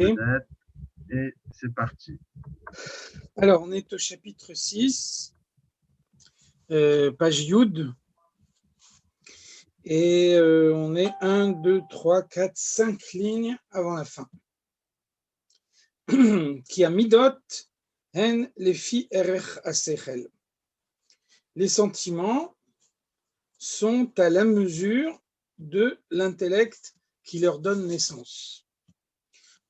Peut-être. Et c'est parti. Alors, on est au chapitre 6, page Yud. Et on est 1, 2, 3, 4, 5 lignes avant la fin. Qui a midot hen lefi erech asechel. Les sentiments sont à la mesure de l'intellect qui leur donne naissance.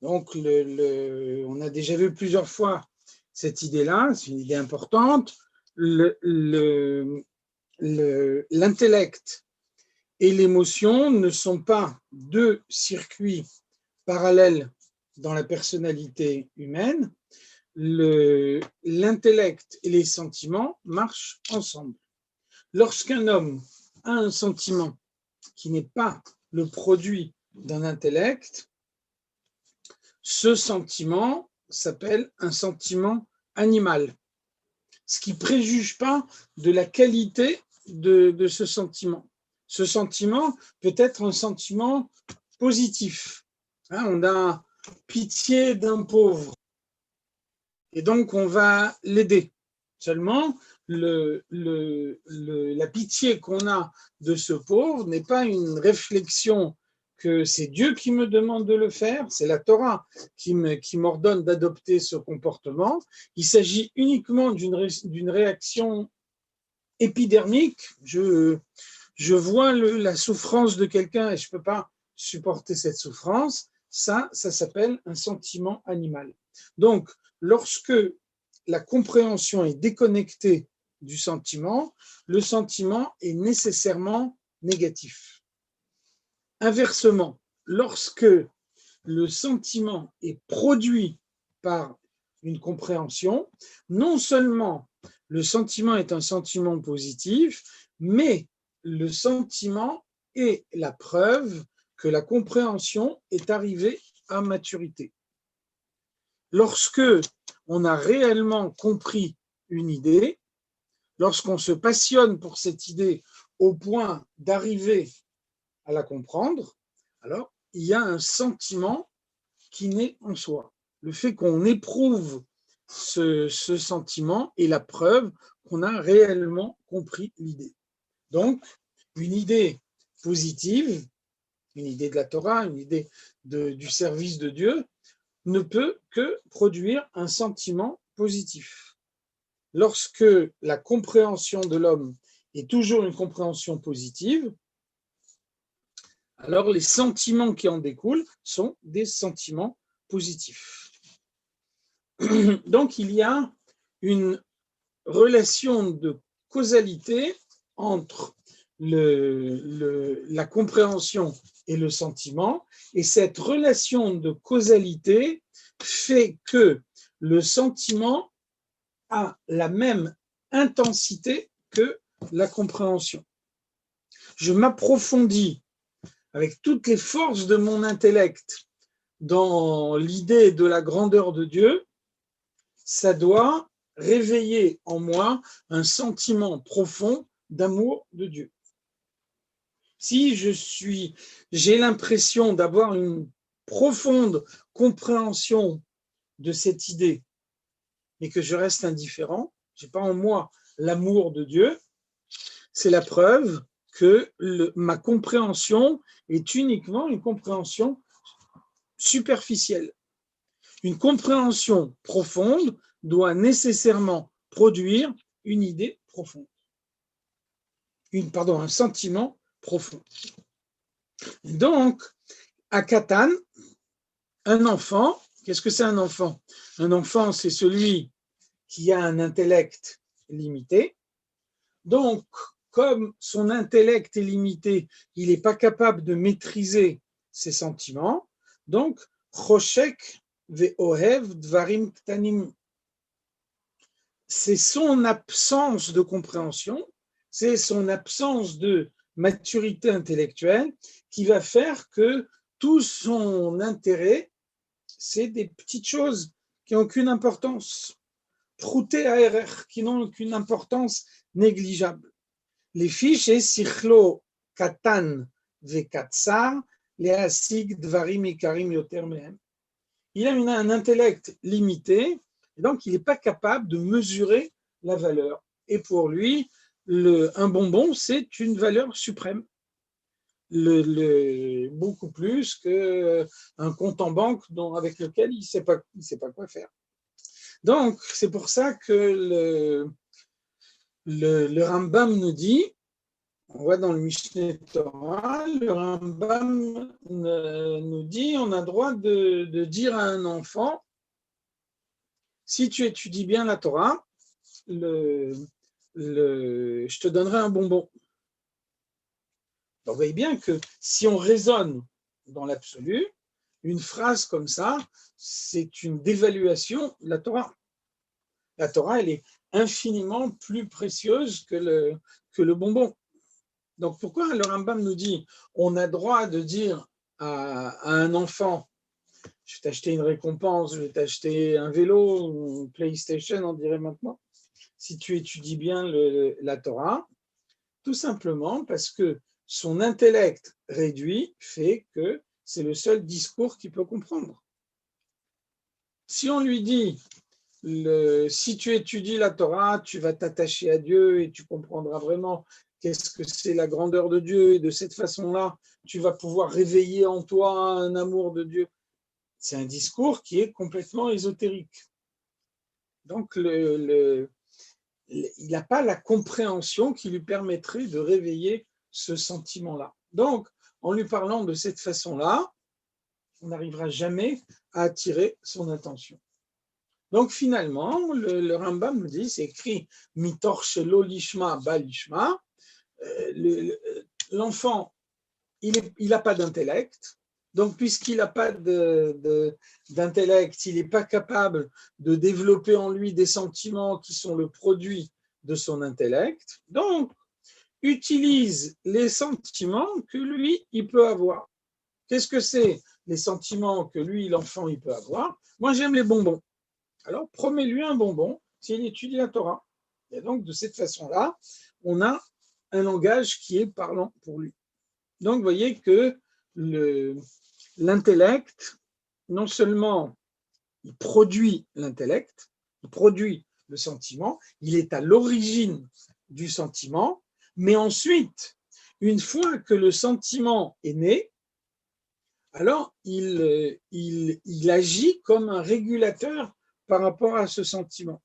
Donc, on a déjà vu plusieurs fois cette idée-là, c'est une idée importante. L'intellect et l'émotion ne sont pas deux circuits parallèles dans la personnalité humaine. L'intellect et les sentiments marchent ensemble. Lorsqu'un homme a un sentiment qui n'est pas le produit d'un intellect, ce sentiment s'appelle un sentiment animal, ce qui ne préjuge pas de la qualité de ce sentiment. Ce sentiment peut être un sentiment positif. On a pitié d'un pauvre et donc on va l'aider. Seulement, la pitié qu'on a de ce pauvre n'est pas une réflexion que c'est Dieu qui me demande de le faire, c'est la Torah qui m'ordonne d'adopter ce comportement. Il s'agit uniquement d'une réaction épidermique. Je vois la souffrance de quelqu'un et je ne peux pas supporter cette souffrance. Ça s'appelle un sentiment animal. Donc, lorsque la compréhension est déconnectée du sentiment, le sentiment est nécessairement négatif. Inversement, lorsque le sentiment est produit par une compréhension, non seulement le sentiment est un sentiment positif, mais le sentiment est la preuve que la compréhension est arrivée à maturité. Lorsque on a réellement compris une idée, lorsqu'on se passionne pour cette idée au point d'arriver à la comprendre, alors il y a un sentiment qui naît en soi. Le fait qu'on éprouve ce sentiment est la preuve qu'on a réellement compris l'idée. Donc, une idée positive, une idée de la Torah, une idée du service de Dieu, ne peut que produire un sentiment positif. Lorsque la compréhension de l'homme est toujours une compréhension positive, alors les sentiments qui en découlent sont des sentiments positifs. Donc il y a une relation de causalité entre la compréhension et le sentiment, et cette relation de causalité fait que le sentiment a la même intensité que la compréhension. Je m'approfondis avec toutes les forces de mon intellect dans l'idée de la grandeur de Dieu, ça doit réveiller en moi un sentiment profond d'amour de Dieu. Si j'ai l'impression d'avoir une profonde compréhension de cette idée, mais que je reste indifférent, je n'ai pas en moi l'amour de Dieu, c'est la preuve que ma compréhension est uniquement une compréhension superficielle. Une compréhension profonde doit nécessairement produire une idée profonde. Un sentiment profond. Donc, à Katan, un enfant, qu'est-ce que c'est un enfant? Un enfant, c'est celui qui a un intellect limité. Donc, comme son intellect est limité, il n'est pas capable de maîtriser ses sentiments. Donc, Choshek ve'ohev dvarim ktanim. C'est son absence de compréhension, c'est son absence de maturité intellectuelle qui va faire que tout son intérêt, c'est des petites choses qui n'ont aucune importance. Prouté à RR, qui n'ont aucune importance négligeable. Les fiches et sichlo katan ve katsar, les asig dvarim ikarim yoter mehem. il a un intellect limité, et donc il n'est pas capable de mesurer la valeur. Et pour lui, un bonbon, c'est une valeur suprême, beaucoup plus qu'un compte en banque avec lequel il ne sait pas quoi faire. Donc, c'est pour ça que le Rambam nous dit, on voit dans le Mishneh Torah, le Rambam nous dit, on a droit de dire à un enfant, si tu étudies bien la Torah, je te donnerai un bonbon. Donc, vous voyez bien que si on raisonne dans l'absolu, une phrase comme ça, c'est une dévaluation de la Torah. La Torah, elle est infiniment plus précieuse que le bonbon. Donc, pourquoi le Rambam nous dit on a droit de dire à un enfant je vais t'acheter une récompense, je vais t'acheter un vélo, une PlayStation, on dirait maintenant, si tu étudies bien la Torah, tout simplement parce que son intellect réduit fait que c'est le seul discours qu'il peut comprendre. Si on lui dit si tu étudies la Torah, tu vas t'attacher à Dieu et tu comprendras vraiment qu'est-ce que c'est la grandeur de Dieu, et de cette façon-là, tu vas pouvoir réveiller en toi un amour de Dieu. C'est un discours qui est complètement ésotérique. Donc, il n'a pas la compréhension qui lui permettrait de réveiller ce sentiment-là. Donc, en lui parlant de cette façon-là, on n'arrivera jamais à attirer son attention. Donc, finalement, le Rambam me dit, c'est écrit « Mitor shelo lishma ba lishma ». L'enfant, il n'a pas d'intellect. Donc, puisqu'il n'a pas d'intellect, il n'est pas capable de développer en lui des sentiments qui sont le produit de son intellect. Donc, utilise les sentiments que lui, il peut avoir. Qu'est-ce que c'est les sentiments que lui, l'enfant, il peut avoir? Moi, j'aime les bonbons. Alors, promets-lui un bonbon s'il étudie la Torah. Et donc, de cette façon-là, on a un langage qui est parlant pour lui. Donc, vous voyez que l'intellect, non seulement il produit l'intellect, il produit le sentiment, il est à l'origine du sentiment, mais ensuite, une fois que le sentiment est né, alors il agit comme un régulateur par rapport à ce sentiment.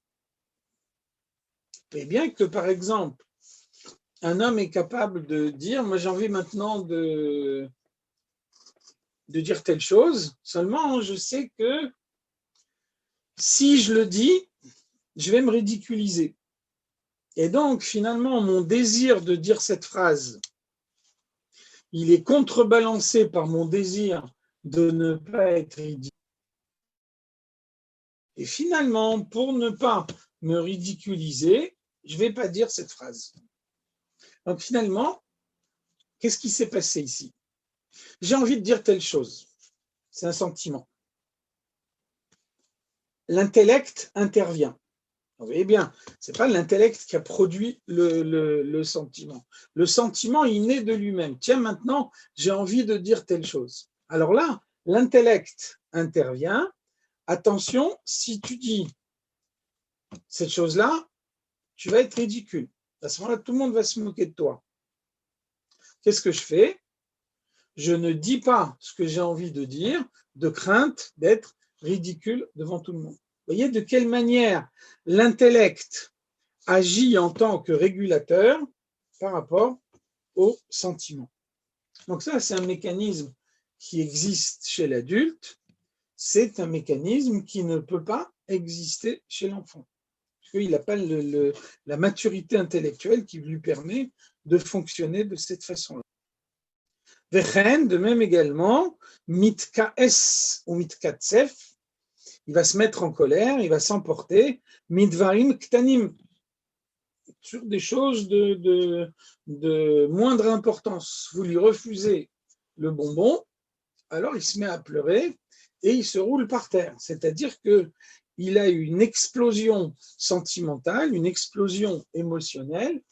Et bien que, par exemple, un homme est capable de dire, moi j'ai envie maintenant de dire telle chose, seulement je sais que si je le dis, je vais me ridiculiser. Et donc, finalement, mon désir de dire cette phrase, il est contrebalancé par mon désir de ne pas être ridicule. Et finalement, pour ne pas me ridiculiser, je ne vais pas dire cette phrase. Donc finalement, qu'est-ce qui s'est passé ici? J'ai envie de dire telle chose. C'est un sentiment. L'intellect intervient. Vous voyez bien, ce n'est pas l'intellect qui a produit le sentiment. Le sentiment, il naît de lui-même. Tiens, maintenant, j'ai envie de dire telle chose. Alors là, l'intellect intervient. Attention, si tu dis cette chose-là, tu vas être ridicule. À ce moment-là, tout le monde va se moquer de toi. Qu'est-ce que je fais? Je ne dis pas ce que j'ai envie de dire, de crainte d'être ridicule devant tout le monde. Vous voyez de quelle manière l'intellect agit en tant que régulateur par rapport au sentiment. Donc ça, c'est un mécanisme qui existe chez l'adulte, c'est un mécanisme qui ne peut pas exister chez l'enfant, parce qu'il n'a pas la maturité intellectuelle qui lui permet de fonctionner de cette façon-là. Vechen, de même également, mitkaes ou mitkatsef, il va se mettre en colère, il va s'emporter, mitvarim ktanim, sur des choses de moindre importance. Vous lui refusez le bonbon, alors il se met à pleurer et il se roule par terre. C'est-à-dire qu'il a une explosion sentimentale, une explosion émotionnelle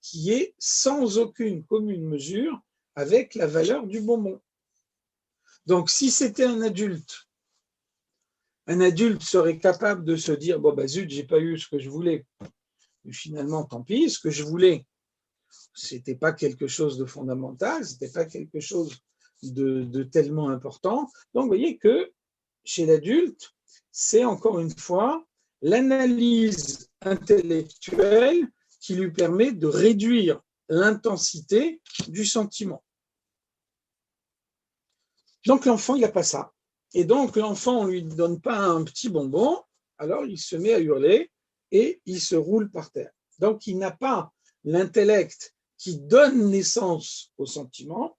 qui est sans aucune commune mesure avec la valeur du bonbon. Donc, si c'était un adulte, Un adulte serait capable de se dire, bon, bah zut, j'ai pas eu ce que je voulais. Et finalement, tant pis, ce que je voulais, c'était pas quelque chose de fondamental, c'était pas quelque chose de tellement important. Donc, vous voyez que chez l'adulte, c'est encore une fois l'analyse intellectuelle qui lui permet de réduire l'intensité du sentiment. Donc l'enfant, il n'a pas ça. Et donc l'enfant, on ne lui donne pas un petit bonbon, alors il se met à hurler et il se roule par terre. Donc il n'a pas l'intellect qui donne naissance au sentiment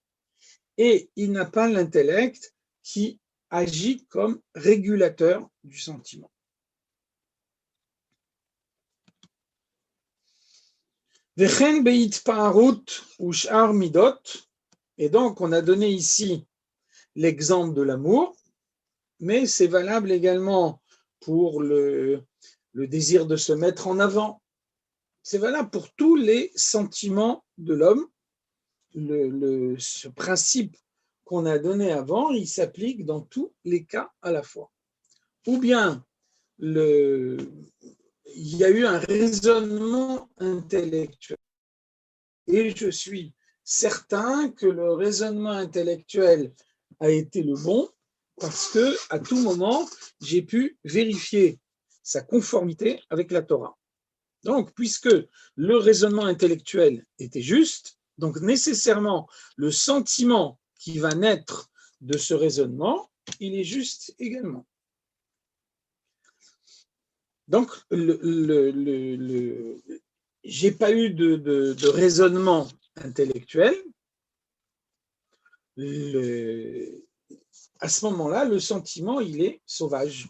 et il n'a pas l'intellect qui agit comme régulateur du sentiment. Vechen beit pa'arut u'shar midot. Et donc on a donné ici l'exemple de l'amour, mais c'est valable également pour le désir de se mettre en avant. C'est valable pour tous les sentiments de l'homme. Ce principe qu'on a donné avant, il s'applique dans tous les cas à la fois. Ou bien il y a eu un raisonnement intellectuel. Et je suis certain que le raisonnement intellectuel a été le bon parce que à tout moment, j'ai pu vérifier sa conformité avec la Torah. Donc, puisque le raisonnement intellectuel était juste, donc nécessairement le sentiment qui va naître de ce raisonnement, il est juste également. Donc, j'ai pas eu de raisonnement intellectuel. À ce moment-là, le sentiment, il est sauvage.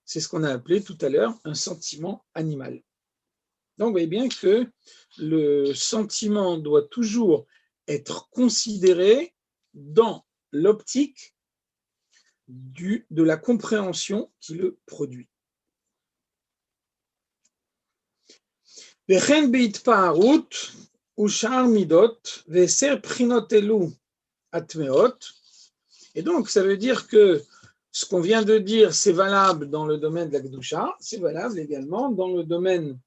C'est ce qu'on a appelé tout à l'heure un sentiment animal. Donc, vous voyez bien que le sentiment doit toujours être considéré dans l'optique de la compréhension qui le produit. וכן בהתפארות ושאר מידות ועשר בחינות אלו הטמאות. Et donc, ça veut dire que ce qu'on vient de dire, c'est valable dans le domaine de la Kedusha, c'est valable également dans le domaine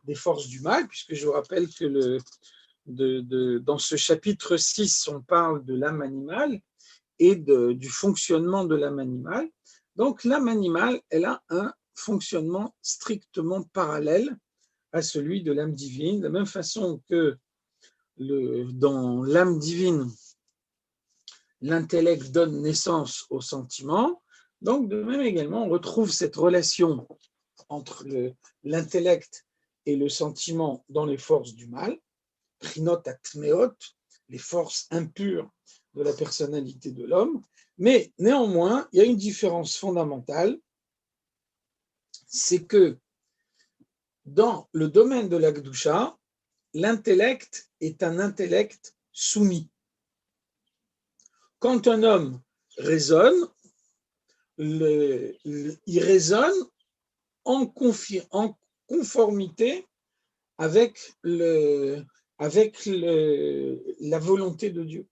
des forces du mal, puisque je vous rappelle que dans ce chapitre 6, on parle de l'âme animale et du fonctionnement de l'âme animale. Donc, l'âme animale, elle a un fonctionnement strictement parallèle à celui de l'âme divine, de la même façon que dans l'âme divine, l'intellect donne naissance au sentiment. Donc, de même également, on retrouve cette relation entre l'intellect et le sentiment dans les forces du mal, prinot atmeot, les forces impures de la personnalité de l'homme. Mais néanmoins, il y a une différence fondamentale, c'est que dans le domaine de la Kedusha, l'intellect est un intellect soumis. Quand un homme raisonne, il raisonne en conformité avec la volonté de Dieu.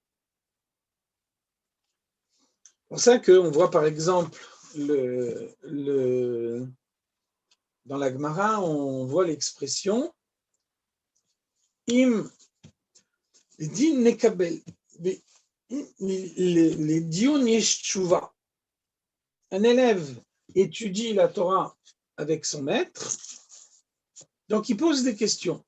C'est pour ça qu'on voit par exemple dans la Gemara, on voit l'expression im din nekabel, les dion yesh tshuva. Un élève étudie la Torah avec son maître, donc il pose des questions.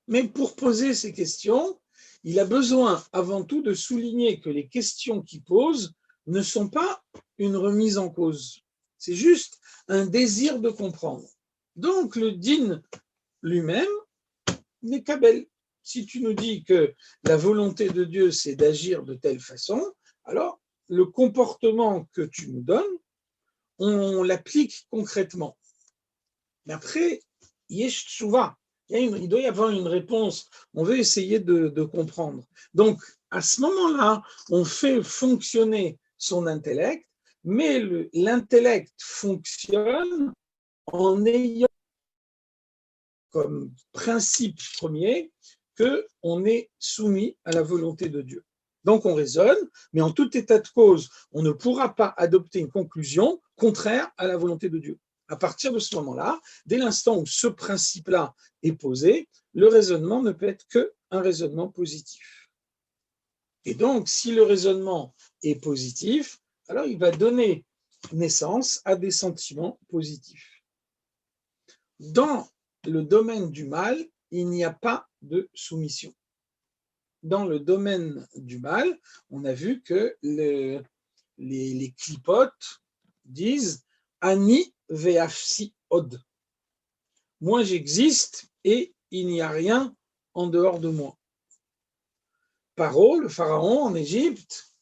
Mais pour poser ces questions, il a besoin avant tout de souligner que les questions qu'il pose ne sont pas une remise en cause. C'est juste un désir de comprendre. Donc le din lui-même n'est kabel. Si tu nous dis que la volonté de Dieu, c'est d'agir de telle façon, alors le comportement que tu nous donnes, on l'applique concrètement. Mais après, yesh tshuva, il doit y avoir une réponse. On veut essayer de comprendre. Donc, à ce moment-là, on fait fonctionner son intellect, mais l'intellect fonctionne en ayant comme principe premier qu'on est soumis à la volonté de Dieu. Donc on raisonne, mais en tout état de cause, on ne pourra pas adopter une conclusion contraire à la volonté de Dieu. À partir de ce moment-là, dès l'instant où ce principe-là est posé, le raisonnement ne peut être qu'un raisonnement positif. Et donc, si le raisonnement est positif, alors il va donner naissance à des sentiments positifs. Dans le domaine du mal, il n'y a pas de soumission. Dans le domaine du mal, on a vu que les clipotes disent Ani ve'afsi od. Moi j'existe et il n'y a rien en dehors de moi. Paro, le pharaon en Égypte,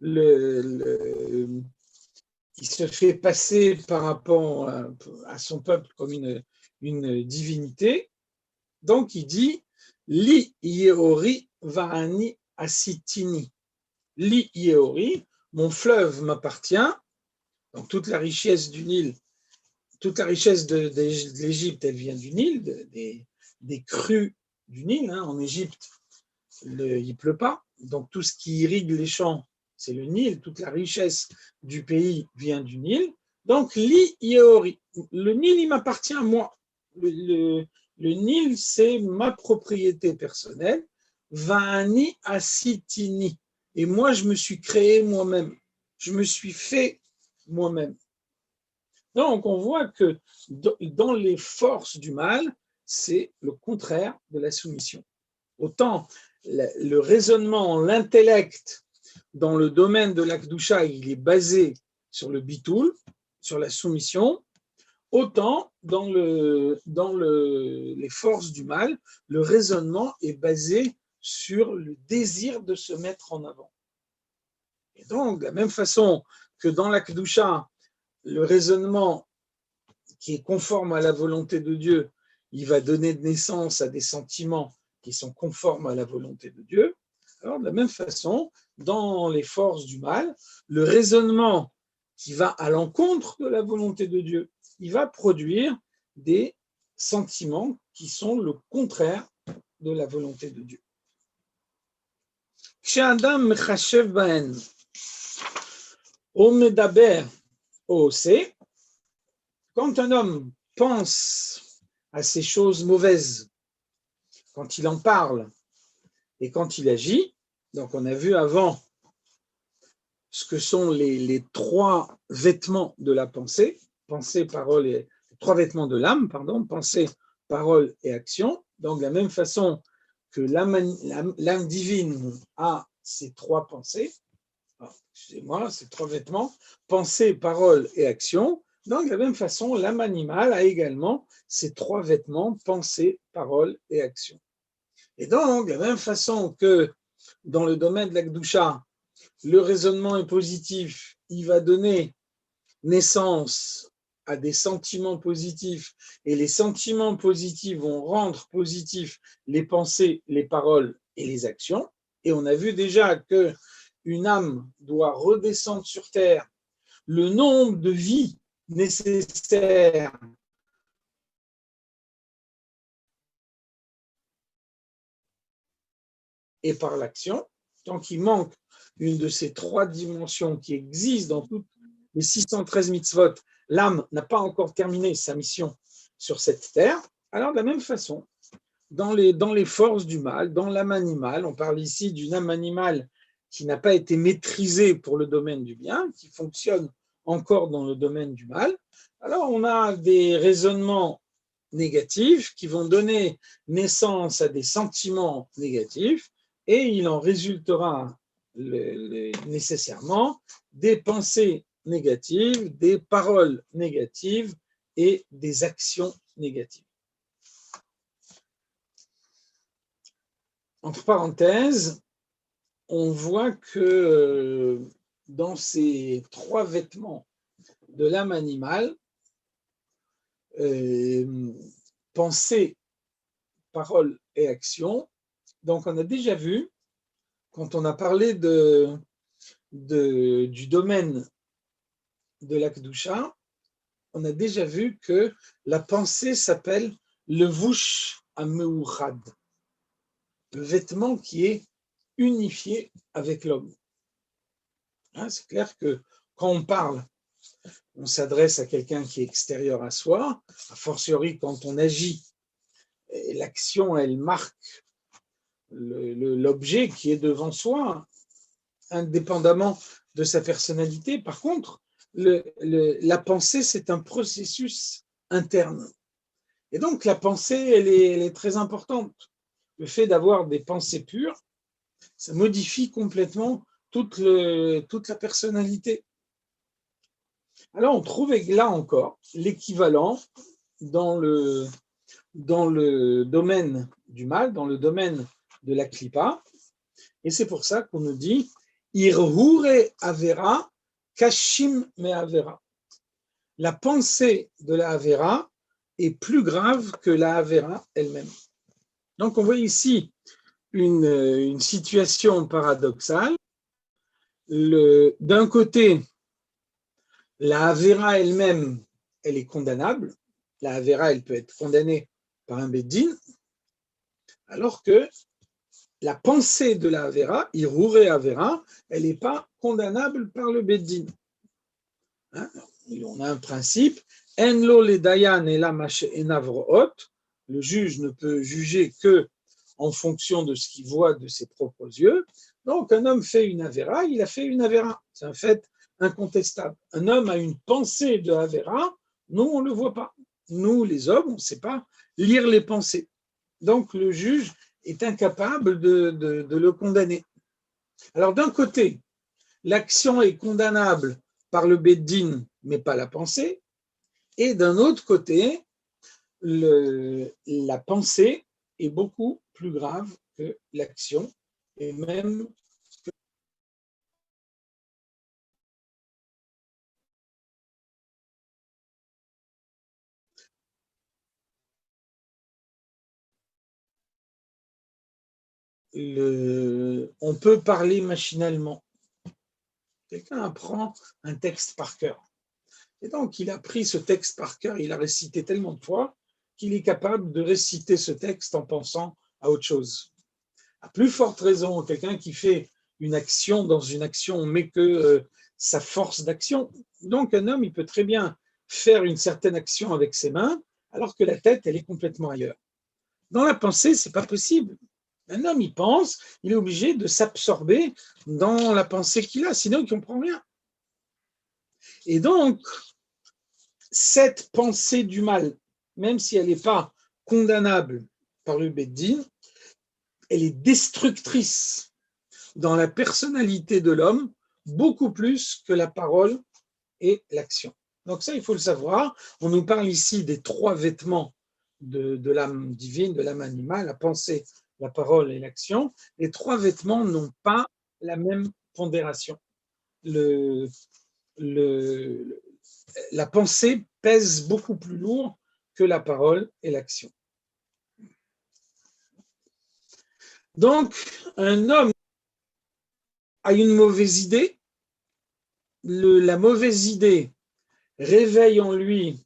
il se fait passer par rapport à son peuple comme une divinité. Donc il dit Li Yeori Va'ani Asitini. Li Yeori, mon fleuve m'appartient. Donc toute la richesse du Nil, toute la richesse de l'Égypte, elle vient du Nil, des crues du Nil. En Égypte, il ne pleut pas. Donc tout ce qui irrigue les champs, c'est le Nil. Toute la richesse du pays vient du Nil. Donc Li Yeori, le Nil, il m'appartient à moi. Le Nil, c'est ma propriété personnelle. Va'ani asitini. Et moi, je me suis créé moi-même. Je me suis fait moi-même. Donc, on voit que dans les forces du mal, c'est le contraire de la soumission. Autant le raisonnement, l'intellect dans le domaine de l'Akdoucha, il est basé sur le bitoul, sur la soumission, autant dans les forces du mal, le raisonnement est basé sur le désir de se mettre en avant. Et donc, de la même façon que dans l'Akdoucha, le raisonnement qui est conforme à la volonté de Dieu, il va donner naissance à des sentiments qui sont conformes à la volonté de Dieu. Alors, de la même façon, dans les forces du mal, le raisonnement qui va à l'encontre de la volonté de Dieu, il va produire des sentiments qui sont le contraire de la volonté de Dieu. כשאדם מחשב בהן או מדבר או עושה, quand un homme pense à ces choses mauvaises, quand il en parle et quand il agit, donc on a vu avant ce que sont les trois vêtements de la pensée, pensée, parole et trois vêtements de l'âme, pardon, pensée, parole et action. Donc de la même façon que l'âme divine a ces trois pensées, excusez-moi, ces trois vêtements, pensée, parole et action. Donc, de la même façon, l'âme animale a également ces trois vêtements, pensée, parole et action. Et donc, de la même façon que dans le domaine de l'Akdoucha, le raisonnement est positif, il va donner naissance à des sentiments positifs, et les sentiments positifs vont rendre positifs les pensées, les paroles et les actions. Et on a vu déjà qu'une âme doit redescendre sur terre le nombre de vies nécessaires et par l'action. Donc, il manque une de ces trois dimensions qui existent dans toutes les 613 mitzvot. L'âme n'a pas encore terminé sa mission sur cette terre. Alors, de la même façon, dans les forces du mal, dans l'âme animale, on parle ici d'une âme animale qui n'a pas été maîtrisée pour le domaine du bien, qui fonctionne encore dans le domaine du mal. Alors, on a des raisonnements négatifs qui vont donner naissance à des sentiments négatifs et il en résultera nécessairement des pensées négatives, des paroles négatives et des actions négatives. Entre parenthèses, on voit que dans ces trois vêtements de l'âme animale, pensée, parole et action, donc on a déjà vu, quand on a parlé du domaine de l'Akdoucha, on a déjà vu que la pensée s'appelle le vush hameuchad, le vêtement qui est unifié avec l'homme. C'est clair que quand on parle on s'adresse à quelqu'un qui est extérieur à soi, a fortiori quand on agit. L'action, elle marque l'objet qui est devant soi, indépendamment de sa personnalité. Par contre, la pensée, c'est un processus interne. Et donc, la pensée, elle est très importante. Le fait d'avoir des pensées pures, ça modifie complètement toute la personnalité. Alors, on trouve là encore l'équivalent dans le domaine du mal, dans le domaine de la klipa. Et c'est pour ça qu'on nous dit Irhure avera kashim me avera. La pensée de la avera est plus grave que la avera elle-même. Donc, on voit ici une situation paradoxale. D'un côté, la avera elle-même, elle est condamnable. La avera, elle peut être condamnée par un beddin, alors que la pensée de la avera, irure avera, elle n'est pas condamnable par le beddin. Hein? On a un principe, en lo le dayan et la mache enavroot, le juge ne peut juger que en fonction de ce qu'il voit de ses propres yeux. Donc, un homme fait une avera, il a fait une avera. C'est un fait incontestable. Un homme a une pensée de avera, nous, on ne le voit pas. Nous, les hommes, on ne sait pas lire les pensées. Donc, le juge est incapable de le condamner. Alors, d'un côté, l'action est condamnable par le beddin, mais pas la pensée. Et d'un autre côté, la pensée est beaucoup plus grave que l'action, et même on peut parler machinalement. Quelqu'un apprend un texte par cœur. Et donc, il a pris ce texte par cœur, il a récité tellement de fois qu'il est capable de réciter ce texte en pensant à autre chose. À plus forte raison, quelqu'un qui fait une action dans une action, on met que sa force d'action. Donc, un homme, il peut très bien faire une certaine action avec ses mains, alors que la tête, elle est complètement ailleurs. Dans la pensée, ce n'est pas possible. Un homme, il pense, il est obligé de s'absorber dans la pensée qu'il a, sinon il ne comprend rien. Et donc, cette pensée du mal, même si elle n'est pas condamnable par le beddin, elle est destructrice dans la personnalité de l'homme, beaucoup plus que la parole et l'action. Donc ça, il faut le savoir. On nous parle ici des trois vêtements de l'âme divine, de l'âme animale, la pensée, la parole et l'action. Les trois vêtements n'ont pas la même pondération. La pensée pèse beaucoup plus lourd que la parole et l'action. Donc, un homme a une mauvaise idée, la mauvaise idée réveille en lui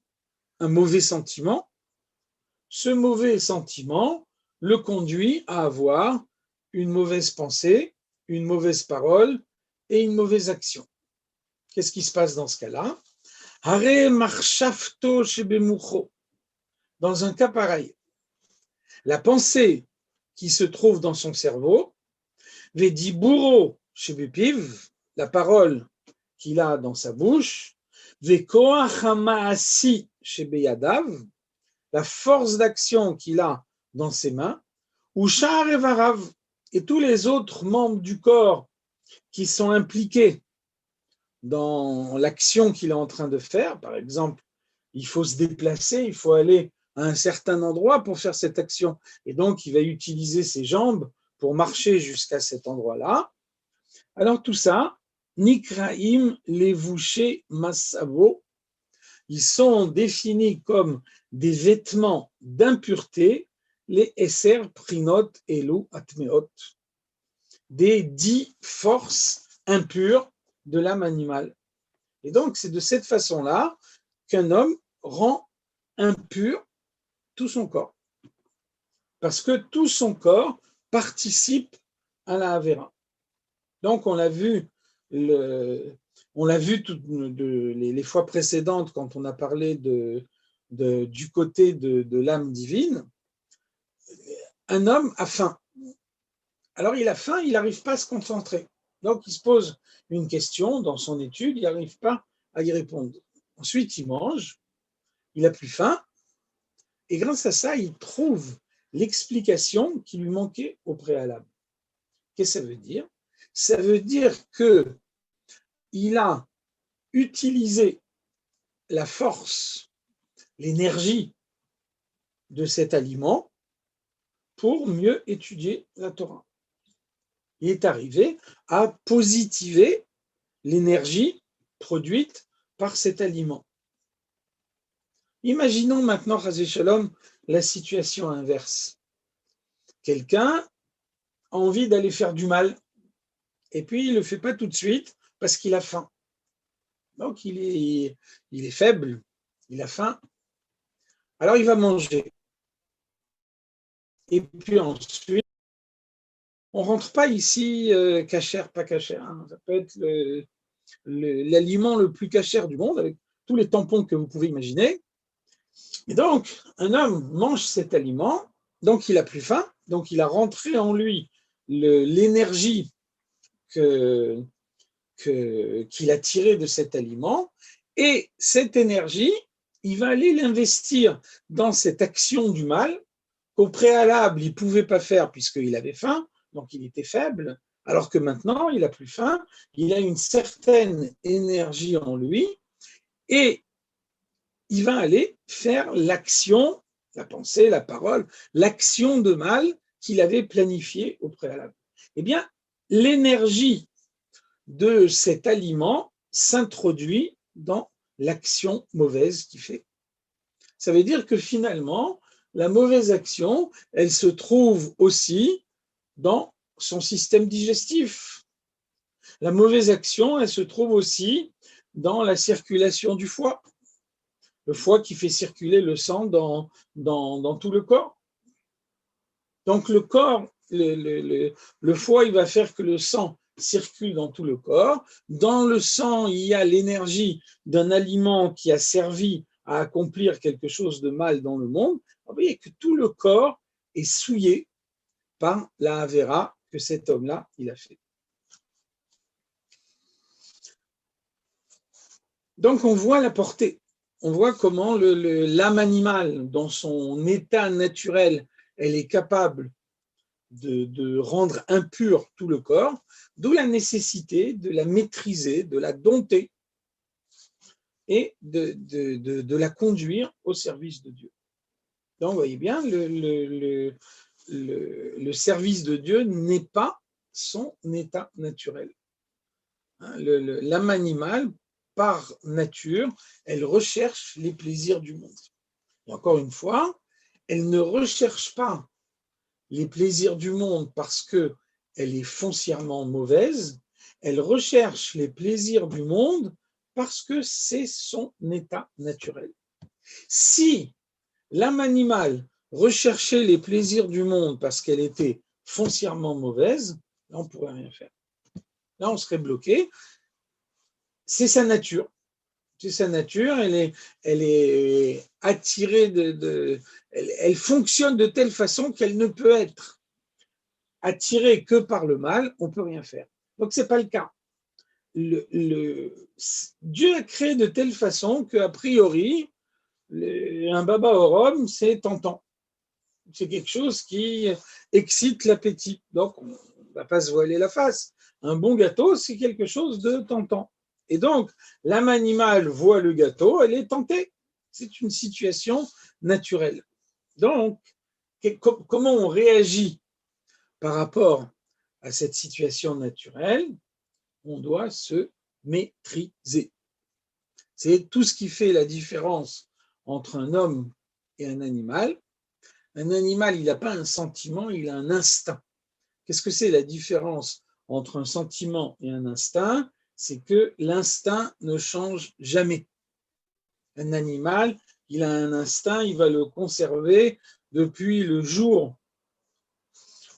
un mauvais sentiment, ce mauvais sentiment le conduit à avoir une mauvaise pensée, une mauvaise parole et une mauvaise action. Qu'est-ce qui se passe dans ce cas-là? Dans un cas pareil, la pensée qui se trouve dans son cerveau, Vediburo shebepiv, la parole qu'il a dans sa bouche, Vekoach hamaasi shebeyadav, la force d'action qu'il a dans ses mains, ou Sha'ar Evarav, et tous les autres membres du corps qui sont impliqués dans l'action qu'il est en train de faire. Par exemple, il faut se déplacer, il faut aller à un certain endroit pour faire cette action. Et donc, il va utiliser ses jambes pour marcher jusqu'à cet endroit-là. Alors, tout ça, Nikraim Levouché Massavo, ils sont définis comme des vêtements d'impureté, les Esser Prinot Elu Atmeot, des 10 forces impures de l'âme animale. Et donc, c'est de cette façon-là qu'un homme rend impur tout son corps. Parce que tout son corps participe à la Avera. Donc, on l'a vu, On l'a vu les fois précédentes quand on a parlé du côté de l'âme divine. Un homme a faim. Alors il a faim, il n'arrive pas à se concentrer. Donc il se pose une question dans son étude, il n'arrive pas à y répondre. Ensuite, il mange, il n'a plus faim, et grâce à ça, il trouve l'explication qui lui manquait au préalable. Qu'est-ce que ça veut dire? Ça veut dire qu'il a utilisé la force, l'énergie de cet aliment pour mieux étudier la Torah. Il est arrivé à positiver l'énergie produite par cet aliment. Imaginons maintenant, Chazé Shalom, la situation inverse. Quelqu'un a envie d'aller faire du mal, et puis il ne le fait pas tout de suite parce qu'il a faim. Donc il est faible, il a faim. Alors il va manger. Et puis ensuite, on ne rentre pas ici cachère, pas cachère. Hein. Ça peut être l'aliment le plus cachère du monde, avec tous les tampons que vous pouvez imaginer. Et donc, un homme mange cet aliment, donc il n'a plus faim, donc il a rentré en lui l'énergie qu'il a tirée de cet aliment, et cette énergie, il va aller l'investir dans cette action du mal qu'au préalable, il ne pouvait pas faire puisqu'il avait faim, donc il était faible, alors que maintenant, il n'a plus faim, il a une certaine énergie en lui, et il va aller faire l'action, la pensée, la parole, l'action de mal qu'il avait planifiée au préalable. Eh bien, l'énergie de cet aliment s'introduit dans l'action mauvaise qu'il fait. Ça veut dire que finalement, la mauvaise action, elle se trouve aussi dans son système digestif. La mauvaise action, elle se trouve aussi dans la circulation du foie. Le foie qui fait circuler le sang dans tout le corps. Donc le corps, le foie, il va faire que le sang circule dans tout le corps. Dans le sang, il y a l'énergie d'un aliment qui a servi à accomplir quelque chose de mal dans le monde. Vous voyez que tout le corps est souillé par la Avera que cet homme-là, il a fait. Donc on voit la portée. On voit comment l'âme animale, dans son état naturel, elle est capable de rendre impur tout le corps, d'où la nécessité de la maîtriser, de la dompter et de la conduire au service de Dieu. Donc, vous voyez bien, le service de Dieu n'est pas son état naturel. L'âme animale, par nature, elle recherche les plaisirs du monde. Et encore une fois, elle ne recherche pas les plaisirs du monde parce qu'elle est foncièrement mauvaise, elle recherche les plaisirs du monde parce que c'est son état naturel. Si l'âme animale recherchait les plaisirs du monde parce qu'elle était foncièrement mauvaise, là on ne pourrait rien faire. Là on serait bloqué. C'est sa nature. C'est sa nature, elle est attirée elle fonctionne de telle façon qu'elle ne peut être attirée que par le mal, on ne peut rien faire. Donc ce n'est pas le cas. Dieu a créé de telle façon qu'a priori, un baba au rhum, c'est tentant. C'est quelque chose qui excite l'appétit. Donc on ne va pas se voiler la face. Un bon gâteau, c'est quelque chose de tentant. Et donc, l'âme animale voit le gâteau, elle est tentée. C'est une situation naturelle. Donc, comment on réagit par rapport à cette situation naturelle? On doit se maîtriser. C'est tout ce qui fait la différence entre un homme et un animal. Un animal, il n'a pas un sentiment, il a un instinct. Qu'est-ce que c'est la différence entre un sentiment et un instinct? C'est que l'instinct ne change jamais. Un animal, il a un instinct, il va le conserver depuis le jour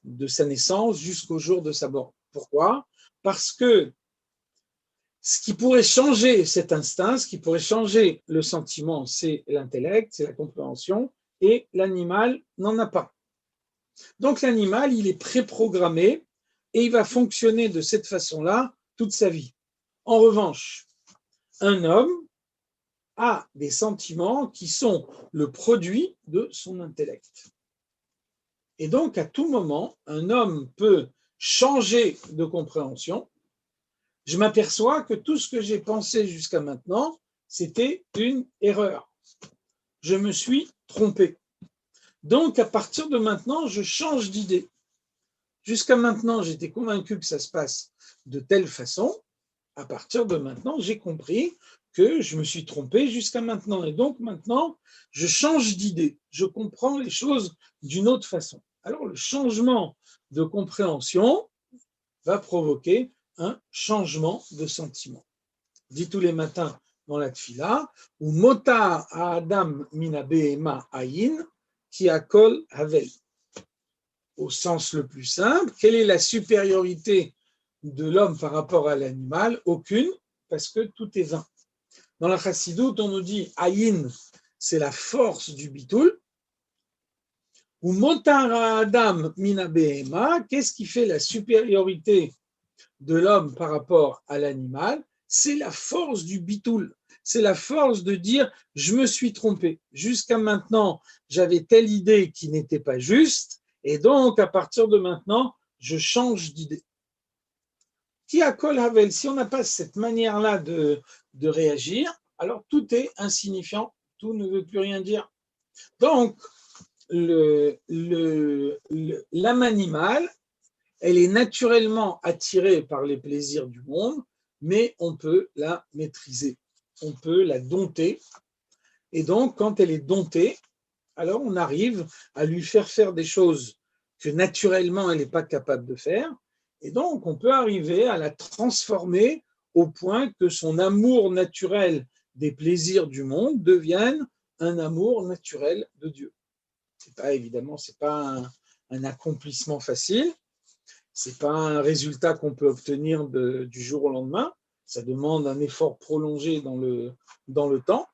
de sa naissance jusqu'au jour de sa mort. Pourquoi? Parce que Ce qui pourrait changer cet instinct, ce qui pourrait changer le sentiment, c'est l'intellect, c'est la compréhension, et l'animal n'en a pas. Donc l'animal, il est préprogrammé et il va fonctionner de cette façon-là toute sa vie. En revanche, un homme a des sentiments qui sont le produit de son intellect. Et donc, à tout moment, un homme peut changer de compréhension. Je m'aperçois que tout ce que j'ai pensé jusqu'à maintenant, c'était une erreur. Je me suis trompé. Donc, à partir de maintenant, je change d'idée. Jusqu'à maintenant, j'étais convaincu que ça se passe de telle façon. À partir de maintenant, j'ai compris que je me suis trompé jusqu'à maintenant. Et donc, maintenant, je change d'idée. Je comprends les choses d'une autre façon. Alors, le changement de compréhension va provoquer un changement de sentiment. Je dis tous les matins dans la tfila, ou mota à Adam mina behema ayin, qui akol havel. Au sens le plus simple, quelle est la supériorité de l'homme par rapport à l'animal? Aucune, parce que tout est vain. Dans la chassidoute, on nous dit ayin, c'est la force du bitoul. Ou motara adam mina behema, qu'est-ce qui fait la supériorité de l'homme par rapport à l'animal? C'est la force du bitoul. C'est la force de dire je me suis trompé. Jusqu'à maintenant, j'avais telle idée qui n'était pas juste, et donc à partir de maintenant, je change d'idée. Qui a kol havel, si on n'a pas cette manière-là de réagir, alors tout est insignifiant, tout ne veut plus rien dire. Donc, l'âme animale, elle est naturellement attirée par les plaisirs du monde, mais on peut la maîtriser, on peut la dompter. Et donc, quand elle est domptée, alors on arrive à lui faire des choses que naturellement elle n'est pas capable de faire. Et donc, on peut arriver à la transformer au point que son amour naturel des plaisirs du monde devienne un amour naturel de Dieu. C'est pas évidemment, c'est pas un accomplissement facile. C'est pas un résultat qu'on peut obtenir du jour au lendemain. Ça demande un effort prolongé dans le temps.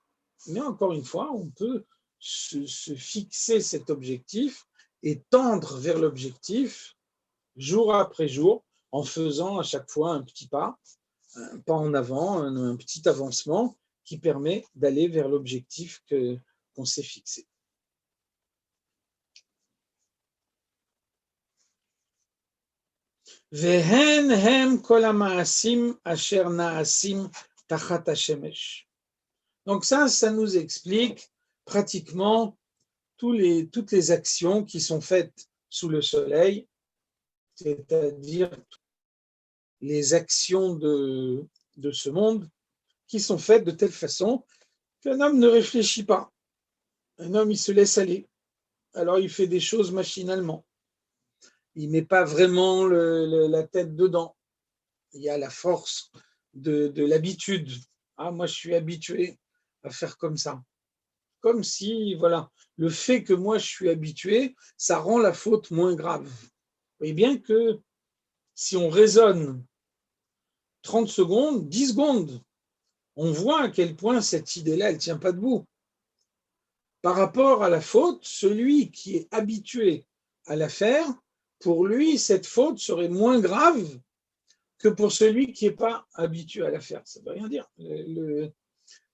Mais encore une fois, on peut se fixer cet objectif et tendre vers l'objectif jour après jour en faisant à chaque fois un petit pas, un pas en avant, un petit avancement qui permet d'aller vers l'objectif qu'on s'est fixé. והן הם כל המעשים אשר נעשים תחת השמש. Donc ça nous explique pratiquement toutes les actions qui sont faites sous le soleil, c'est-à-dire les actions de ce monde qui sont faites de telle façon qu'un homme ne réfléchit pas. Un homme, il se laisse aller. Alors, il fait des choses machinalement. Il ne met pas vraiment la tête dedans. Il y a la force de l'habitude. Ah, moi, je suis habitué à faire comme ça. Comme si, voilà, le fait que moi, je suis habitué, ça rend la faute moins grave. Et bien que si on raisonne 30 secondes, 10 secondes, on voit à quel point cette idée-là, elle ne tient pas debout. Par rapport à la faute, celui qui est habitué à la faire, pour lui, cette faute serait moins grave que pour celui qui n'est pas habitué à la faire. Ça ne veut rien dire.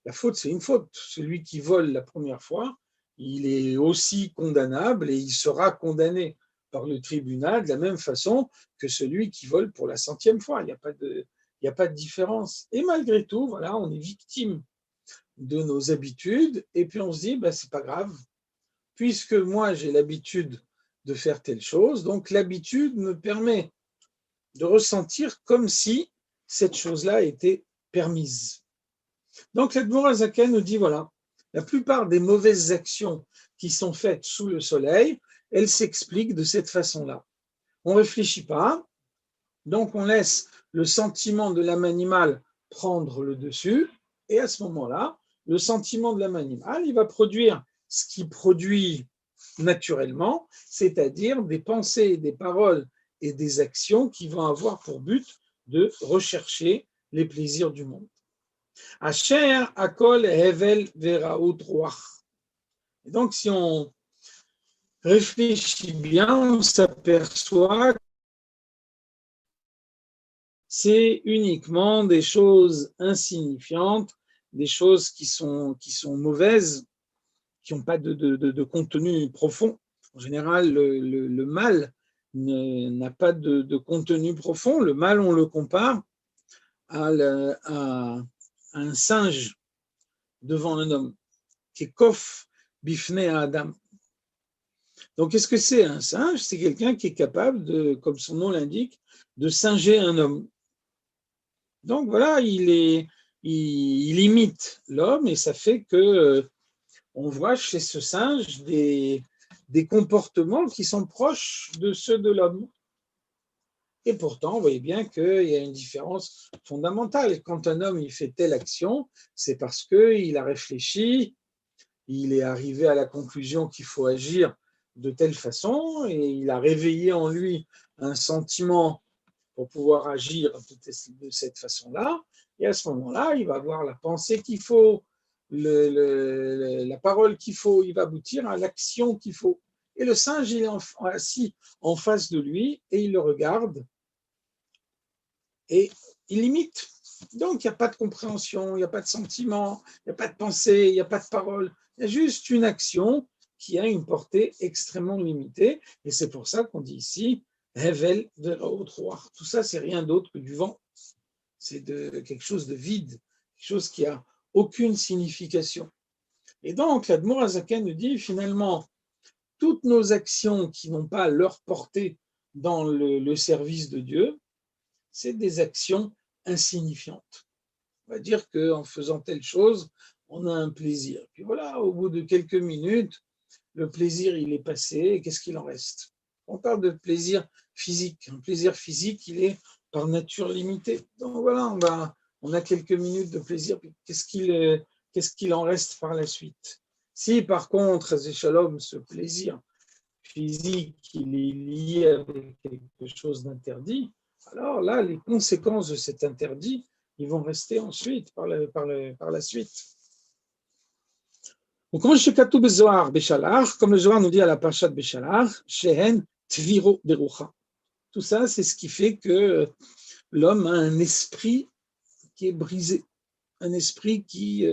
La faute, c'est une faute. Celui qui vole la première fois, il est aussi condamnable et il sera condamné par le tribunal de la même façon que celui qui vole pour la 100e fois. Il n'y a pas de différence. Et malgré tout, voilà, on est victime de nos habitudes et puis on se dit, c'est pas grave, puisque moi j'ai l'habitude de faire telle chose, donc l'habitude me permet de ressentir comme si cette chose-là était permise. Donc l'Admor HaZaken nous dit, voilà, la plupart des mauvaises actions qui sont faites sous le soleil, elles s'expliquent de cette façon-là. On ne réfléchit pas, donc on laisse le sentiment de l'âme animale prendre le dessus, et à ce moment-là, le sentiment de l'âme animale, il va produire ce qu'il produit naturellement, c'est-à-dire des pensées, des paroles et des actions qui vont avoir pour but de rechercher les plaisirs du monde. Asher akol hevel veraut roach. Et donc, si on réfléchit bien, on s'aperçoit que c'est uniquement des choses insignifiantes, des choses qui sont mauvaises, qui n'ont pas de contenu profond. En général, le mal n'a pas de contenu profond. Le mal, on le compare à un singe devant un homme, qui est kof bifne à Adam. Donc, qu'est-ce que c'est un singe? C'est quelqu'un qui est capable de, comme son nom l'indique, de singer un homme. Donc voilà, il imite l'homme et ça fait que on voit chez ce singe des comportements qui sont proches de ceux de l'homme. Et pourtant, vous voyez bien qu'il y a une différence fondamentale. Quand un homme il fait telle action, c'est parce qu'il a réfléchi, il est arrivé à la conclusion qu'il faut agir de telle façon et il a réveillé en lui un sentiment pour pouvoir agir de cette façon-là. Et à ce moment-là, il va avoir la pensée qu'il faut, la parole qu'il faut, il va aboutir à l'action qu'il faut. Et le singe, il est assis en face de lui et il le regarde et il imite. Donc, il n'y a pas de compréhension, il n'y a pas de sentiment, il n'y a pas de pensée, il n'y a pas de parole. Il y a juste une action qui a une portée extrêmement limitée. Et c'est pour ça qu'on dit ici Hevel veraut roach. Tout ça, c'est rien d'autre que du vent. C'est quelque chose de vide, quelque chose qui n'a aucune signification. Et donc, l'Admour HaZaken nous dit finalement, toutes nos actions qui n'ont pas leur portée dans le service de Dieu, c'est des actions insignifiantes. On va dire qu'en faisant telle chose, on a un plaisir. Puis voilà, au bout de quelques minutes, le plaisir, il est passé, et qu'est-ce qu'il en reste? On parle de plaisir physique. Un plaisir physique, il est par nature limité. Donc voilà, on a quelques minutes de plaisir. Qu'est-ce qu'il en reste par la suite? Si par contre, Shalom, ce plaisir physique, il est lié avec quelque chose d'interdit, alors là, les conséquences de cet interdit, ils vont rester ensuite, par la suite. Donc, comme le Zohar nous dit à la Parashat Beshalach, Shehen Tviro Berucha. Tout ça, c'est ce qui fait que l'homme a un esprit qui est brisé, un esprit qui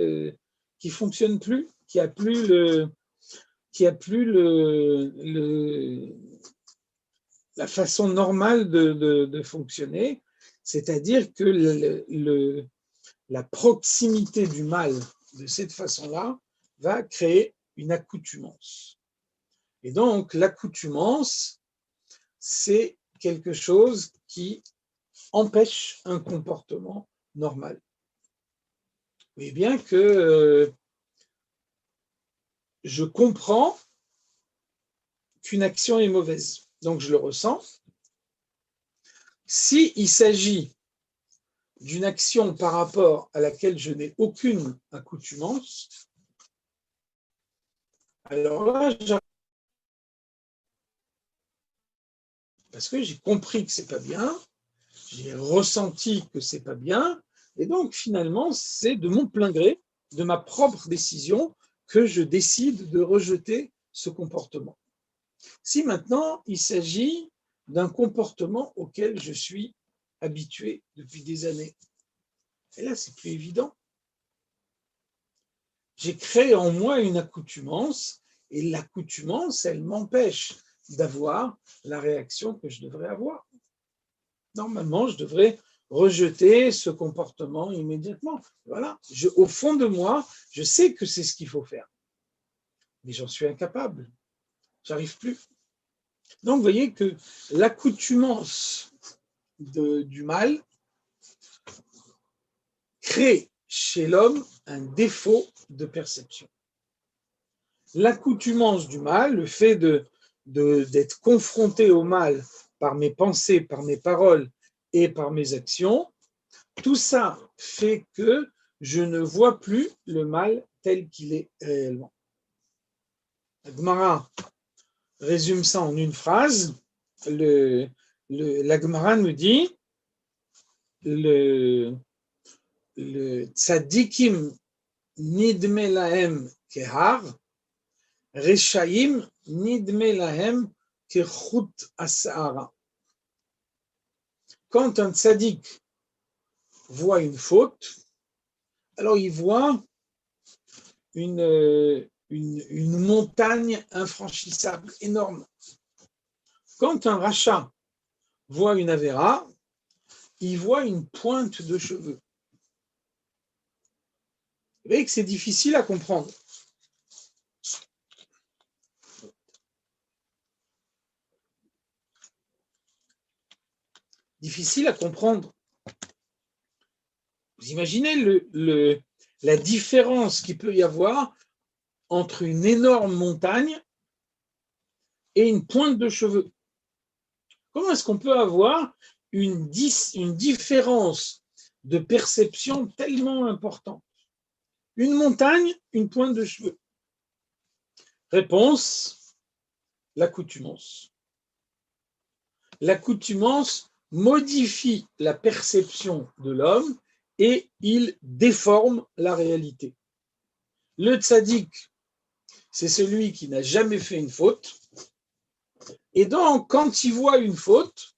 fonctionne plus, qui a plus la façon normale de fonctionner, c'est-à-dire que la proximité du mal de cette façon-là va créer une accoutumance. Et donc, l'accoutumance, c'est quelque chose qui empêche un comportement normal. Vous voyez bien que je comprends qu'une action est mauvaise. Donc, je le ressens. S'il s'agit d'une action par rapport à laquelle je n'ai aucune accoutumance, alors là, parce que j'ai compris que c'est pas bien, j'ai ressenti que c'est pas bien, et donc finalement, c'est de mon plein gré, de ma propre décision, que je décide de rejeter ce comportement. Si maintenant il s'agit d'un comportement auquel je suis habitué depuis des années, et là c'est plus évident. J'ai créé en moi une accoutumance, et l'accoutumance, elle m'empêche d'avoir la réaction que je devrais avoir. Normalement, je devrais rejeter ce comportement immédiatement. Voilà. Au fond de moi, je sais que c'est ce qu'il faut faire. Mais j'en suis incapable. J'arrive plus. Donc, vous voyez que l'accoutumance du mal crée chez l'homme un défaut de perception. L'accoutumance du mal, le fait d'être confronté au mal par mes pensées, par mes paroles et par mes actions, tout ça fait que je ne vois plus le mal tel qu'il est réellement. La Gemara résume ça en une phrase. La Gemara nous dit le tzadikim nidme lahem kehar, reshaim nidme lahem kechut asahara. Quand un tzadik voit une faute, alors il voit une montagne infranchissable, énorme. Quand un rachat voit une avéra, il voit une pointe de cheveux. Vous voyez que c'est difficile à comprendre. Difficile à comprendre. Vous imaginez la différence qu'il peut y avoir entre une énorme montagne et une pointe de cheveux. Comment est-ce qu'on peut avoir une différence de perception tellement importante? Une montagne, une pointe de cheveux. Réponse, l'accoutumance. L'accoutumance modifie la perception de l'homme et il déforme la réalité. Le tzaddik, c'est celui qui n'a jamais fait une faute. Et donc, quand il voit une faute,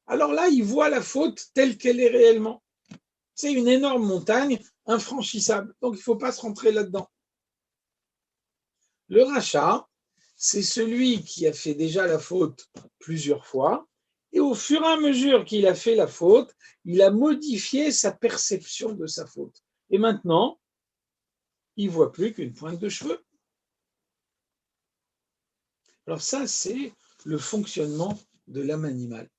alors là, il voit la faute telle qu'elle est réellement. C'est une énorme montagne infranchissable. Donc, il ne faut pas se rentrer là-dedans. Le rachat, c'est celui qui a fait déjà la faute plusieurs fois. Et au fur et à mesure qu'il a fait la faute, il a modifié sa perception de sa faute. Et maintenant, il ne voit plus qu'une pointe de cheveux. Alors ça, c'est le fonctionnement de l'âme animale.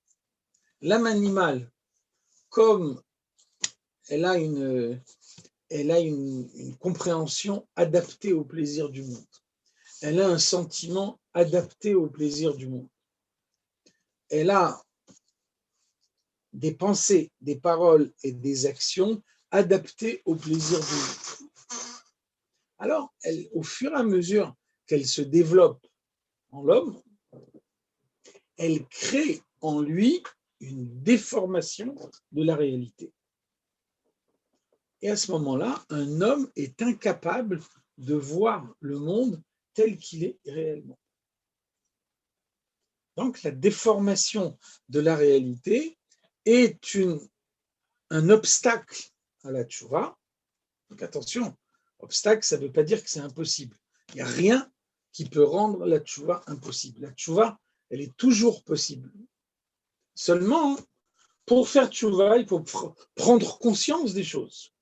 L'âme animale, comme elle a une compréhension adaptée au plaisir du monde, elle a un sentiment adapté au plaisir du monde, elle a des pensées, des paroles et des actions adaptées au plaisir du monde. Alors, au fur et à mesure qu'elle se développe en l'homme, elle crée en lui une déformation de la réalité. Et à ce moment-là, un homme est incapable de voir le monde tel qu'il est réellement. Donc, la déformation de la réalité est un obstacle à la tchouva. Donc, attention, obstacle, ça ne veut pas dire que c'est impossible. Il n'y a rien qui peut rendre la tchouva impossible. La tchouva, elle est toujours possible. Seulement, pour faire tchouva, il faut prendre conscience des choses.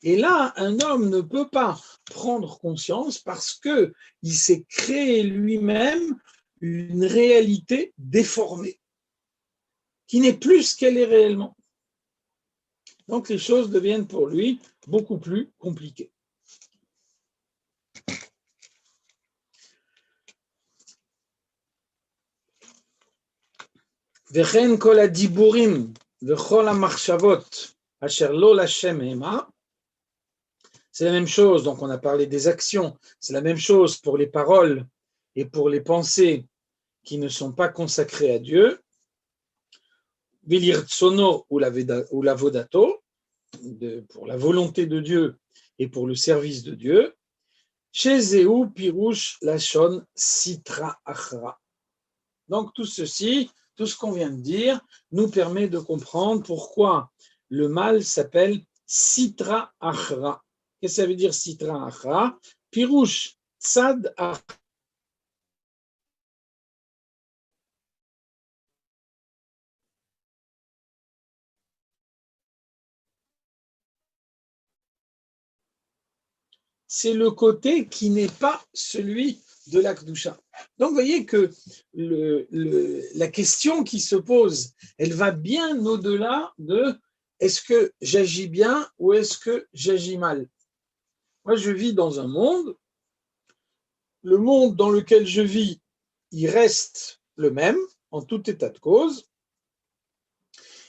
Et là, un homme ne peut pas prendre conscience parce qu'il s'est créé lui-même une réalité déformée, qui n'est plus ce qu'elle est réellement. Donc les choses deviennent pour lui beaucoup plus compliquées. וכן כל הדיבורים וכל המחשבות אשר לא לשם המה. C'est la même chose, donc on a parlé des actions, c'est la même chose pour les paroles et pour les pensées qui ne sont pas consacrées à Dieu. Vilirtsono ou lavodato, pour la volonté de Dieu et pour le service de Dieu. Chez Zéou, Pirouche, Lachon, Sitra, Achra. Donc tout ceci, tout ce qu'on vient de dire, nous permet de comprendre pourquoi le mal s'appelle Sitra Achra. Qu'est-ce que ça veut dire Sitra Achra? Pirouche, Tzad Achra. C'est le côté qui n'est pas celui de la Kedusha. Donc, vous voyez que la question qui se pose, elle va bien au-delà de est-ce que j'agis bien ou est-ce que j'agis mal. Moi, je vis dans un monde. Le monde dans lequel je vis, il reste le même en tout état de cause.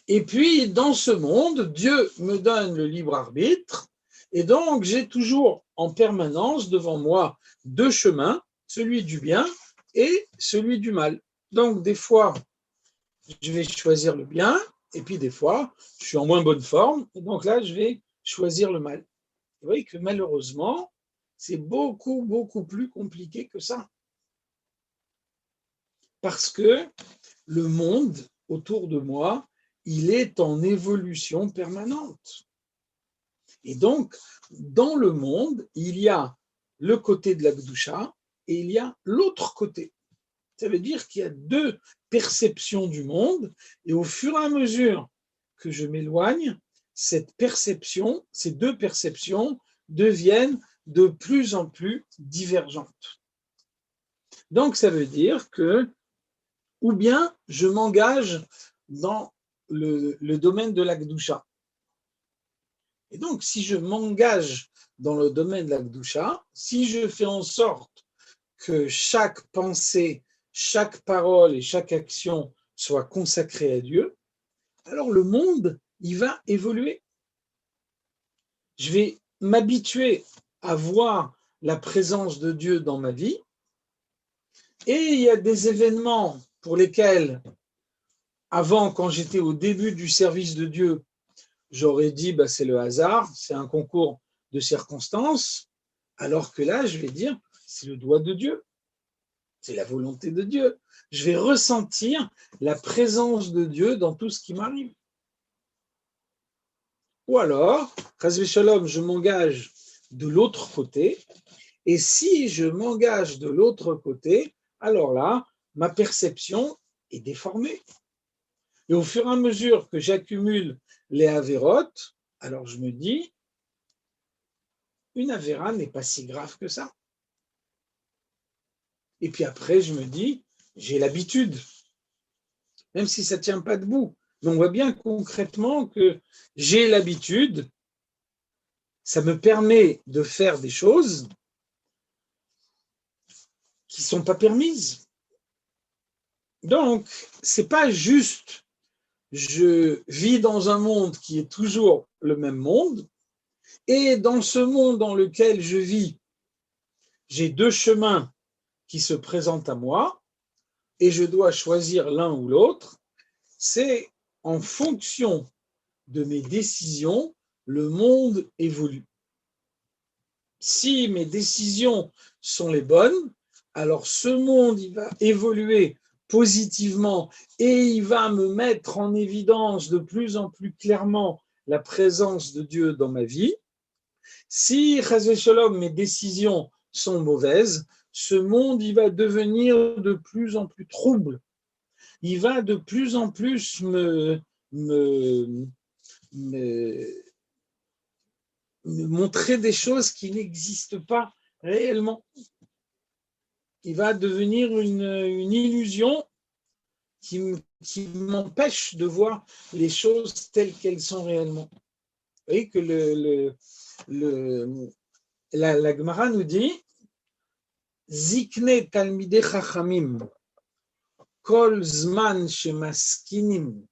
Et puis, dans ce monde, Dieu me donne le libre arbitre. Et donc, j'ai toujours en permanence devant moi deux chemins, celui du bien et celui du mal. Donc, des fois, je vais choisir le bien, et puis des fois, je suis en moins bonne forme, et donc là, je vais choisir le mal. Vous voyez que malheureusement, c'est beaucoup, beaucoup plus compliqué que ça. Parce que le monde autour de moi, il est en évolution permanente. Et donc, dans le monde, il y a le côté de la Gdusha et il y a l'autre côté. Ça veut dire qu'il y a deux perceptions du monde et au fur et à mesure que je m'éloigne, cette perception, ces deux perceptions deviennent de plus en plus divergentes. Donc, ça veut dire que, ou bien je m'engage dans le domaine de la Gdusha. Et donc, si je m'engage dans le domaine de la Gdusha, si je fais en sorte que chaque pensée, chaque parole et chaque action soit consacrée à Dieu, alors le monde, il va évoluer. Je vais m'habituer à voir la présence de Dieu dans ma vie et il y a des événements pour lesquels, avant, quand j'étais au début du service de Dieu, j'aurais dit c'est le hasard, c'est un concours de circonstances, alors que là, je vais dire c'est le doigt de Dieu, c'est la volonté de Dieu. Je vais ressentir la présence de Dieu dans tout ce qui m'arrive. Ou alors, Chas v'Shalom, je m'engage de l'autre côté, et si je m'engage de l'autre côté, alors là, ma perception est déformée. Et au fur et à mesure que j'accumule les avérotes, alors je me dis, une avéra n'est pas si grave que ça. Et puis après, je me dis, j'ai l'habitude, même si ça ne tient pas debout. Mais on voit bien concrètement que j'ai l'habitude, ça me permet de faire des choses qui ne sont pas permises. Donc, ce n'est pas juste, je vis dans un monde qui est toujours le même monde, et dans ce monde dans lequel je vis, j'ai deux chemins qui se présentent à moi, et je dois choisir l'un ou l'autre. C'est en fonction de mes décisions, le monde évolue. Si mes décisions sont les bonnes, alors ce monde il va évoluer positivement et il va me mettre en évidence de plus en plus clairement la présence de Dieu dans ma vie. Si, chas v'shalom, mes décisions sont mauvaises, ce monde il va devenir de plus en plus trouble. Il va de plus en plus me montrer des choses qui n'existent pas réellement. Il va devenir une illusion qui m'empêche de voir les choses telles qu'elles sont réellement. Vous voyez que la Gemara nous dit Zikne talmidei chachamim kol zman shemaskinim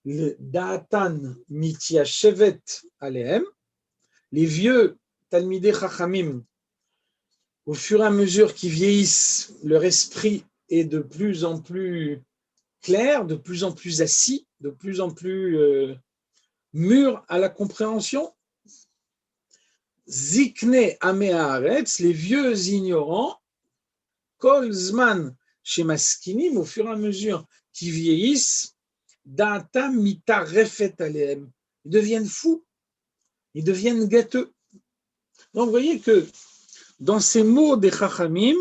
da'atan mityashevet alehem. Les vieux talmidei chachamim, au fur et à mesure qu'ils vieillissent, leur esprit est de plus en plus clair, de plus en plus assis, de plus en plus mûr à la compréhension. Zikne amei haaretz, les vieux ignorants, kol zman shemaskinim, au fur et à mesure qu'ils vieillissent, da'atam mitarefet alehem, ils deviennent fous, ils deviennent gâteux. Donc vous voyez que dans ces mots des Chachamim,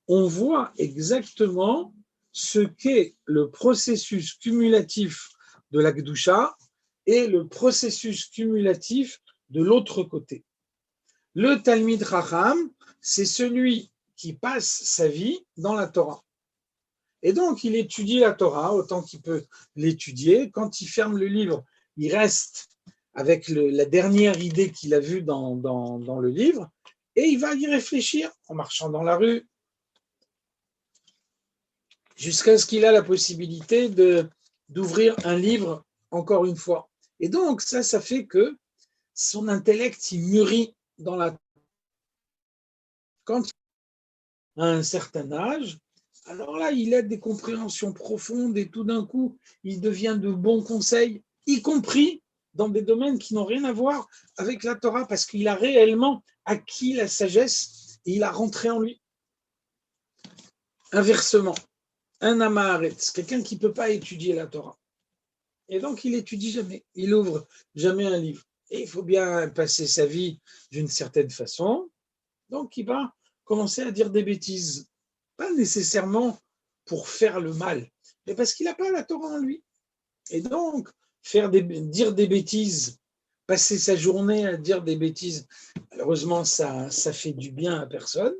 on voit exactement ce qu'est le processus cumulatif de la Gdusha et le processus cumulatif de l'autre côté. Le Talmid Chacham, c'est celui qui passe sa vie dans la Torah. Et donc, il étudie la Torah autant qu'il peut l'étudier. Quand il ferme le livre, il reste avec la dernière idée qu'il a vue dans le livre, et il va y réfléchir en marchant dans la rue, jusqu'à ce qu'il ait la possibilité d'ouvrir un livre encore une fois. Et donc, ça fait que son intellect, il mûrit dans la... Quand il a un certain âge, alors là, il a des compréhensions profondes et tout d'un coup, il devient de bons conseils, y compris dans des domaines qui n'ont rien à voir avec la Torah, parce qu'il a réellement acquis la sagesse et il a rentré en lui. Inversement, un Amaharetz, quelqu'un qui ne peut pas étudier la Torah. Et donc, il n'étudie jamais, il n'ouvre jamais un livre. Et il faut bien passer sa vie d'une certaine façon. Donc, il va commencer à dire des bêtises. Pas nécessairement pour faire le mal, mais parce qu'il n'a pas la Torah en lui. Et donc, dire des bêtises, passer sa journée à dire des bêtises, malheureusement, ça fait du bien à personne.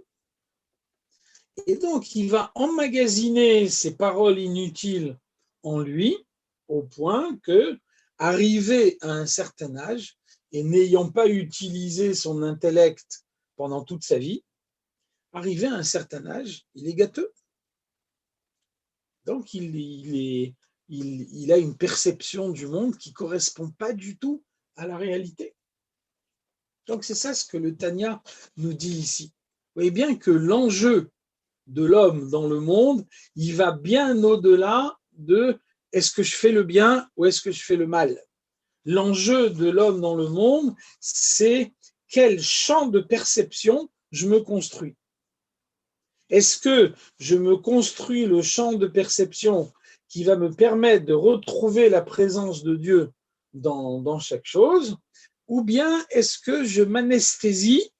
Et donc, il va emmagasiner ces paroles inutiles en lui, au point que, arrivé à un certain âge, et n'ayant pas utilisé son intellect pendant toute sa vie, arrivé à un certain âge, il est gâteux. Donc, il a une perception du monde qui ne correspond pas du tout à la réalité. Donc, c'est ça ce que le Tanya nous dit ici. Vous voyez bien que l'enjeu de l'homme dans le monde, il va bien au-delà de est-ce que je fais le bien ou est-ce que je fais le mal. L'enjeu de l'homme dans le monde, c'est quel champ de perception je me construis. Est-ce que je me construis le champ de perception qui va me permettre de retrouver la présence de Dieu dans chaque chose, ou bien est-ce que je m'anesthésie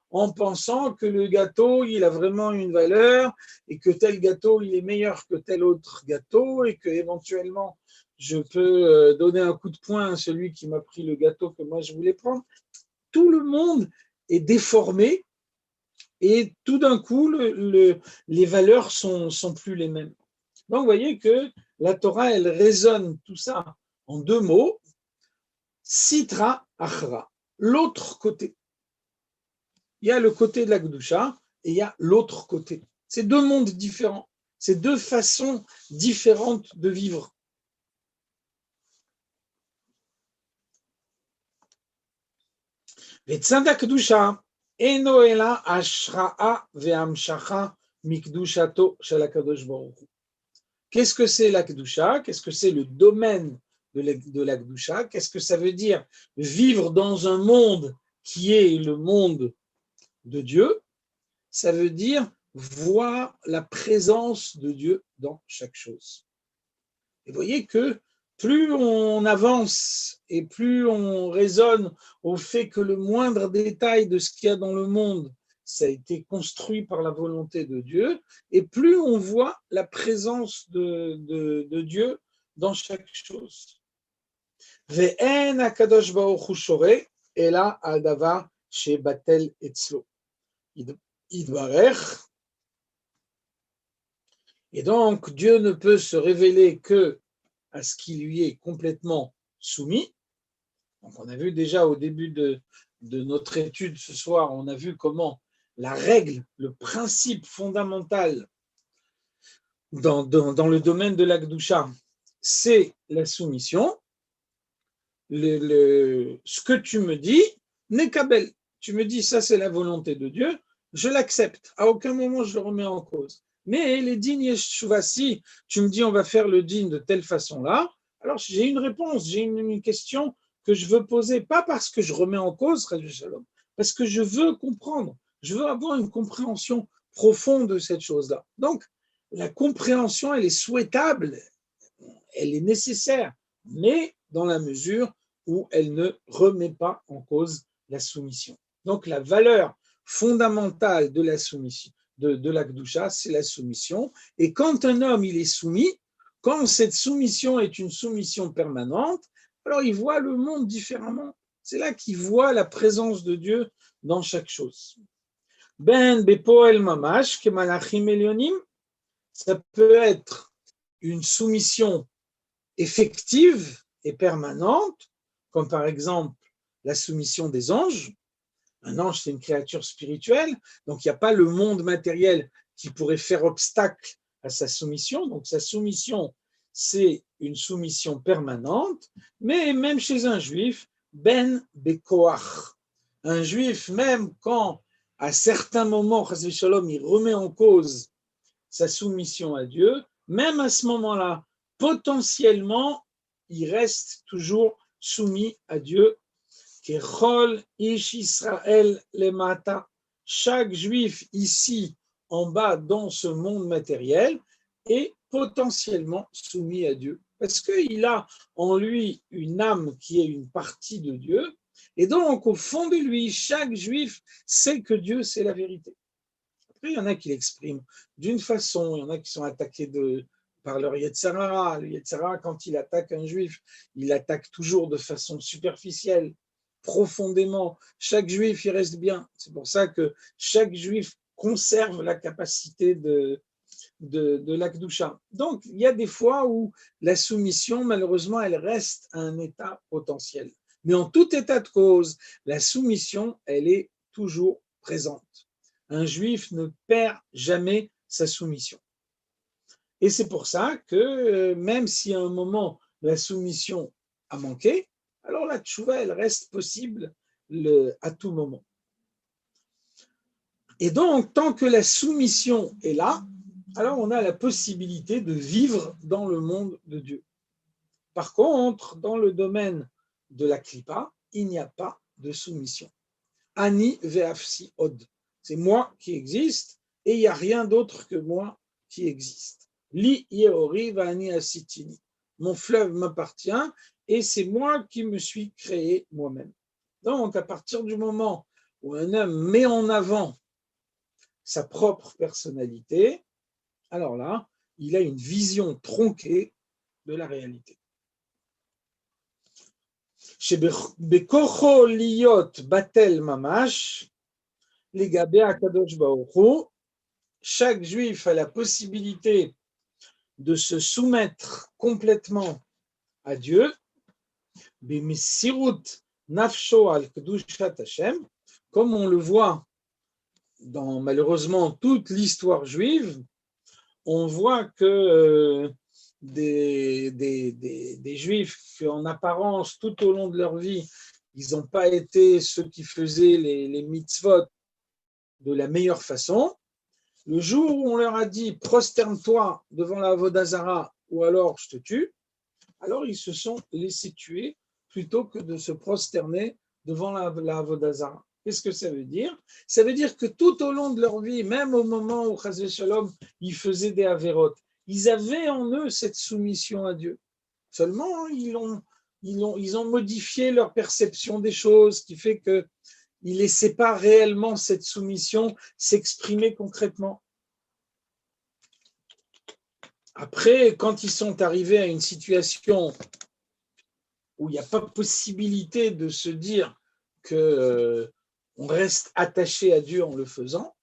en pensant que le gâteau, il a vraiment une valeur et que tel gâteau, il est meilleur que tel autre gâteau et que éventuellement je peux donner un coup de poing à celui qui m'a pris le gâteau que moi je voulais prendre. Tout le monde est déformé et tout d'un coup, les valeurs sont plus les mêmes. Donc, vous voyez que la Torah, elle résonne tout ça en deux mots, Sitra Achra, l'autre côté. Il y a le côté de la Kedusha et il y a l'autre côté. C'est deux mondes différents, c'est deux façons différentes de vivre. Vetzad Kedusha eno ela ashra'a ve'amshacha mikdushato shel HaKadosh Baruch Hu. Qu'est-ce que c'est la Kedusha? Qu'est-ce que c'est le domaine de la Kedusha? Qu'est-ce que ça veut dire vivre dans un monde qui est le monde de Dieu? Ça veut dire voir la présence de Dieu dans chaque chose. Et vous voyez que plus on avance et plus on raisonne au fait que le moindre détail de ce qu'il y a dans le monde, ça a été construit par la volonté de Dieu, et plus on voit la présence de Dieu dans chaque chose. Ve'en hakadosh baruch hu shore ela al davar shebatel etzlo. Idbarech. Et donc, Dieu ne peut se révéler que à ce qui lui est complètement soumis. Donc, on a vu déjà au début de notre étude ce soir, on a vu comment la règle, le principe fondamental dans le domaine de la Kedusha, c'est la soumission. Ce que tu me dis, Nekabel, tu me dis ça c'est la volonté de Dieu, je l'accepte. À aucun moment je le remets en cause. Mais les dînes Yeshua, si tu me dis on va faire le dîne de telle façon-là, alors j'ai une réponse, j'ai une question que je veux poser, pas parce que je remets en cause, parce que je veux comprendre, je veux avoir une compréhension profonde de cette chose-là. Donc, la compréhension, elle est souhaitable, elle est nécessaire, mais dans la mesure où elle ne remet pas en cause la soumission. Donc, la valeur fondamentale de la soumission, de la Kedusha, c'est la soumission. Et quand un homme il est soumis, quand cette soumission est une soumission permanente, alors il voit le monde différemment. C'est là qu'il voit la présence de Dieu dans chaque chose. Ben bepoel mamash ke malachim elyonim, ça peut être une soumission effective et permanente, comme par exemple la soumission des anges. Un ange, c'est une créature spirituelle, donc il n'y a pas le monde matériel qui pourrait faire obstacle à sa soumission. Donc sa soumission, c'est une soumission permanente, mais même chez un juif, ben bekoach. Un juif, même quand à certains moments, chas v'shalom, il remet en cause sa soumission à Dieu, même à ce moment-là, potentiellement, il reste toujours soumis à Dieu. Kechol ish Israël lemata. Chaque juif ici en bas dans ce monde matériel est potentiellement soumis à Dieu. Parce qu'il a en lui une âme qui est une partie de Dieu. Et donc, au fond de lui, chaque juif sait que Dieu, c'est la vérité. Après, il y en a qui l'expriment d'une façon, il y en a qui sont attaqués par leur Yetzer Hara. Le Yetzer Hara, quand il attaque un juif, il attaque toujours de façon superficielle, profondément. Chaque juif, il reste bien. C'est pour ça que chaque juif conserve la capacité de l'Akdoucha. Donc, il y a des fois où la soumission, malheureusement, elle reste à un état potentiel. Mais en tout état de cause, la soumission, elle est toujours présente. Un juif ne perd jamais sa soumission. Et c'est pour ça que même si à un moment la soumission a manqué, alors la tchouva, elle reste possible à tout moment. Et donc, tant que la soumission est là, alors on a la possibilité de vivre dans le monde de Dieu. Par contre, dans le domaine de la klipa, il n'y a pas de soumission. Ani ve'afsi od. C'est moi qui existe et il n'y a rien d'autre que moi qui existe. Li yeori va'ani asitini. Mon fleuve m'appartient et c'est moi qui me suis créé moi-même. Donc, à partir du moment où un homme met en avant sa propre personnalité, alors là, il a une vision tronquée de la réalité. Chez Bekocho Liot Batel Mamash, les Gabé Akadosh Baoru, chaque juif a la possibilité de se soumettre complètement à Dieu, Bimsirut Nafsho al Kedushat Hashem, comme on le voit dans malheureusement toute l'histoire juive. On voit que des juifs en apparence tout au long de leur vie, ils n'ont pas été ceux qui faisaient les mitzvot de la meilleure façon. Le jour où on leur a dit prosterne-toi devant la Avodah Zara ou alors je te tue, alors ils se sont laissés tuer plutôt que de se prosterner devant la Avodah Zara. Qu'est-ce que ça veut dire? Ça veut dire que tout au long de leur vie, même au moment où Chas v'Shalom, ils faisaient des avérotes, ils avaient en eux cette soumission à Dieu. Seulement, ils ont modifié leur perception des choses, qui fait qu'ils ne laissaient pas réellement cette soumission s'exprimer concrètement. Après, quand ils sont arrivés à une situation où il n'y a pas possibilité de se dire que on reste attaché à Dieu en le faisant,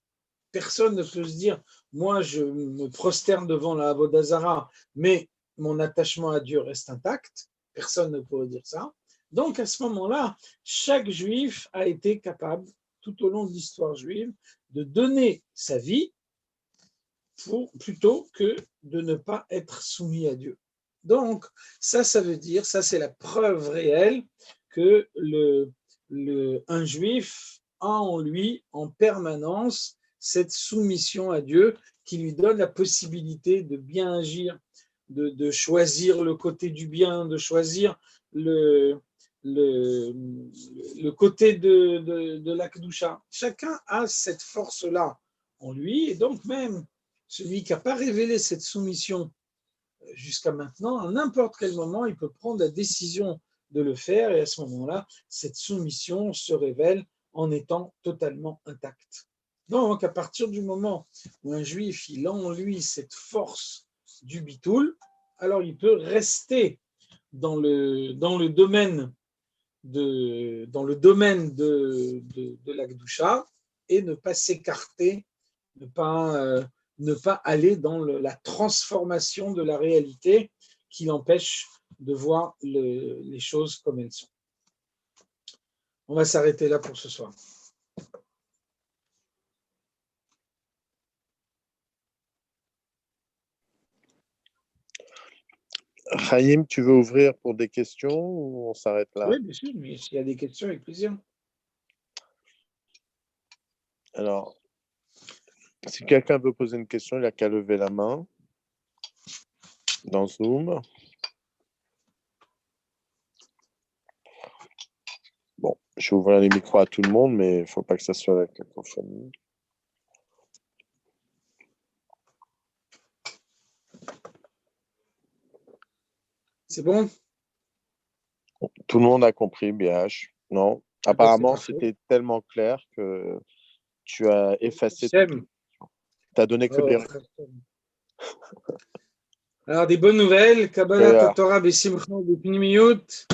personne ne peut se dire moi je me prosterne devant la Avodah Zara, mais mon attachement à Dieu reste intact. Personne ne peut dire ça. Donc à ce moment-là, chaque juif a été capable, tout au long de l'histoire juive, de donner sa vie plutôt que de ne pas être soumis à Dieu. Donc, ça veut dire, ça c'est la preuve réelle que un juif a en lui en permanence cette soumission à Dieu qui lui donne la possibilité de bien agir, de choisir le côté du bien, de choisir le côté de l'Akdoucha. Chacun a cette force-là en lui, et donc même celui qui n'a pas révélé cette soumission jusqu'à maintenant, à n'importe quel moment, il peut prendre la décision de le faire, et à ce moment-là, cette soumission se révèle en étant totalement intacte. Donc, à partir du moment où un juif il a en lui cette force du bitoul, alors il peut rester dans le domaine de l'Akdoucha et ne pas s'écarter, ne pas aller dans la transformation de la réalité qui l'empêche de voir les choses comme elles sont. On va s'arrêter là pour ce soir. Chaim, tu veux ouvrir pour des questions ou on s'arrête là? Oui, bien sûr, mais s'il y a des questions, avec plaisir. Alors, si quelqu'un veut poser une question, il n'a qu'à lever la main dans Zoom. Je vais ouvrir les micros à tout le monde, mais il ne faut pas que ça soit la cacophonie. C'est bon? Tout le monde a compris, BH. Non. Ah ben, Apparemment, c'est c'était tellement clair que tu as effacé tout. J'aime. Tu n'as donné que Oh, des... alors, des bonnes nouvelles. Kabbalat Meilleur. Torah Besimcha Bepnimiyut.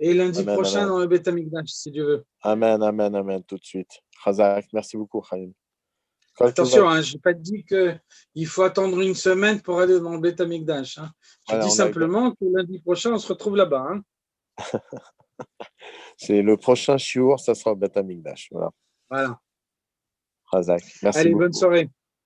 Et lundi Amen, prochain amen. dans le Beth Amikdash, si Dieu veut. Amen, amen, amen, tout de suite. Chazak, merci beaucoup, Chaim. Kol Attention, Tov. hein, je n'ai pas dit qu'il faut attendre une semaine pour aller dans le Beth Amikdash. Hein. Je Voilà, dis simplement que lundi prochain, on se retrouve là-bas. Hein. C'est le prochain shiur, ça sera au Beth Amikdash. Voilà. Voilà. Chazak, merci Allez, beaucoup. bonne soirée.